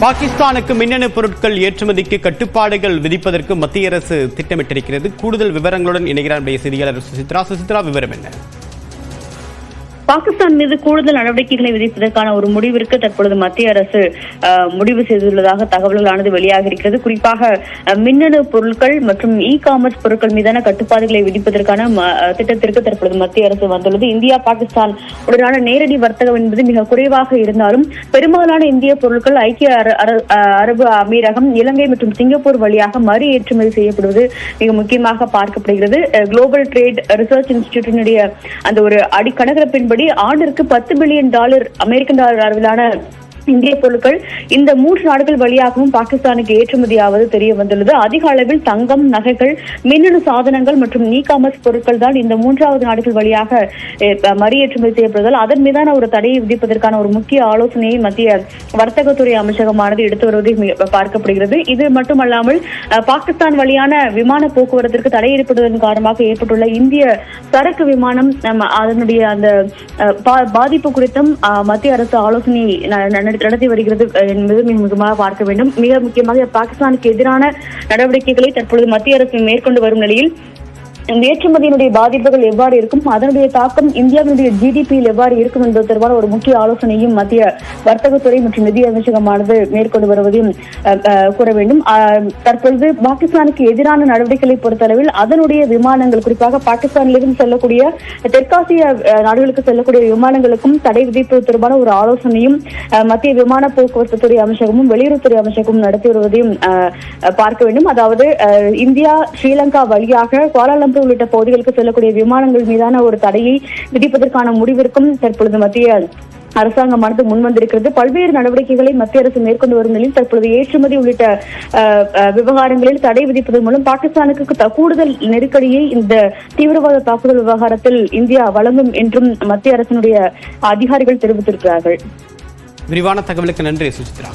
பாகிஸ்தானுக்கு மின்னணு பொருட்கள் ஏற்றுமதிக்கு கட்டுப்பாடுகள் விதிப்பதற்கு மத்திய அரசு திட்டமிட்டிருக்கிறது. கூடுதல் விவரங்களுடன் இணைகிறார் செய்தியாளர் சுசித்ரா. விவரம் என்ன? பாகிஸ்தான் மீது கூடுதல் நடவடிக்கைகளை விதிப்பதற்கான ஒரு முடிவிற்கு தற்பொழுது மத்திய அரசு முடிவு செய்துள்ளதாக தகவல்களானது வெளியாக இருக்கிறது. குறிப்பாக மின்னணு பொருட்கள் மற்றும் காமர்ஸ் பொருட்கள் மீதான கட்டுப்பாடுகளை விதிப்பதற்கான திட்டத்திற்கு தற்பொழுது மத்திய அரசு வந்துள்ளது. இந்தியா பாகிஸ்தான் உடனான நேரடி வர்த்தகம் என்பது மிக குறைவாக இருந்தாலும் பெரும்பாலான இந்திய பொருட்கள் ஐக்கிய அரபு அமீரகம், இலங்கை மற்றும் சிங்கப்பூர் வழியாக மறு ஏற்றுமதி செய்யப்படுவது மிக முக்கியமாக பார்க்கப்படுகிறது. குளோபல் ட்ரேட் ரிசர்ச் இன்ஸ்டிடியூட்டினுடைய அந்த ஒரு கணக்கெடுப்பின்படி ஆண்டிற்கு $10 பில்லியன் அமெரிக்கன் டாலர் அளவிலான இந்திய பொருட்கள் இந்த 3 நாடுகள் வழியாகவும் பாகிஸ்தானுக்கு ஏற்றுமதியாவது தெரிய வந்துள்ளது. அதிக அளவில் தங்கம், நகைகள், மின்னணு சாதனங்கள் மற்றும் காமர்ஸ் பொருட்கள் தான் இந்த 3வது நாடுகள் வழியாக மறு ஏற்றுமதி செய்யப்படுவதால் அதன் மீதான ஒரு தடையை விதிப்பதற்கான ஒரு முக்கிய ஆலோசனையை மத்திய வர்த்தகத்துறை அமைச்சகமானது எடுத்து வருவதை பார்க்கப்படுகிறது. இது மட்டுமல்லாமல் பாகிஸ்தான் வழியான விமான போக்குவரத்திற்கு தடை ஏற்படுவதன் காரணமாக ஏற்பட்டுள்ள இந்திய சரக்கு விமானம் அதனுடைய அந்த பாதிப்பு குறித்தும் மத்திய அரசு ஆலோசனை நடத்தி வருகிறது என்பது மிக முக்கியமாக பார்க்க வேண்டும். மிக முக்கியமாக பாகிஸ்தானுக்கு எதிரான நடவடிக்கைகளை தற்பொழுது மத்திய அரசு மேற்கொண்டு வரும் நிலையில் ஏற்றுமதியினுடைய பாதிப்புகள் எவ்வாறு இருக்கும், அதனுடைய தாக்கம் இந்தியாவினுடைய ஜிடிபியில் எவ்வாறு இருக்கும் என்பது தொடர்பான ஒரு முக்கிய ஆலோசனையும் மத்திய வர்த்தகத்துறை மற்றும் நிதி அமைச்சகமானது மேற்கொண்டு வருவதையும் கூற வேண்டும். தற்பொழுது பாகிஸ்தானுக்கு எதிரான நடவடிக்கைகளை பொறுத்தளவில் அதனுடைய விமானங்கள், குறிப்பாக பாகிஸ்தானிலிருந்து செல்லக்கூடிய தெற்காசிய நாடுகளுக்கு செல்லக்கூடிய விமானங்களுக்கும் தடை விதிப்பது தொடர்பான ஒரு ஆலோசனையும் மத்திய விமான போக்குவரத்து துறை அமைச்சகமும் வெளியுறவுத்துறை அமைச்சகமும் நடத்தி வருவதையும் பார்க்க வேண்டும். அதாவது இந்தியா ஸ்ரீலங்கா வழியாக கோலாலம்பூர் உள்ளிட்ட பகுதிகளுக்கு செல்லக்கூடிய விமானங்கள் மீதான ஒரு தடையை விதிப்பதற்கான முடிவிற்கும் தற்பொழுது மத்திய அரசாங்கமானது முன்வந்திருக்கிறது. பல்வேறு நடவடிக்கைகளை மத்திய அரசு மேற்கொண்டு வரும் நிலையில் தற்பொழுது ஏற்றுமதி உள்ளிட்ட விவகாரங்களில் தடை விதிப்பதன் மூலம் பாகிஸ்தானுக்கு கூடுதல் நெருக்கடியை இந்த தீவிரவாத தாக்குதல் விவகாரத்தில் இந்தியா வழங்கும் என்றும் மத்திய அரசினுடைய அதிகாரிகள் தெரிவித்திருக்கிறார்கள். விரிவான தகவலுக்கு நன்றி சுசித்ரா.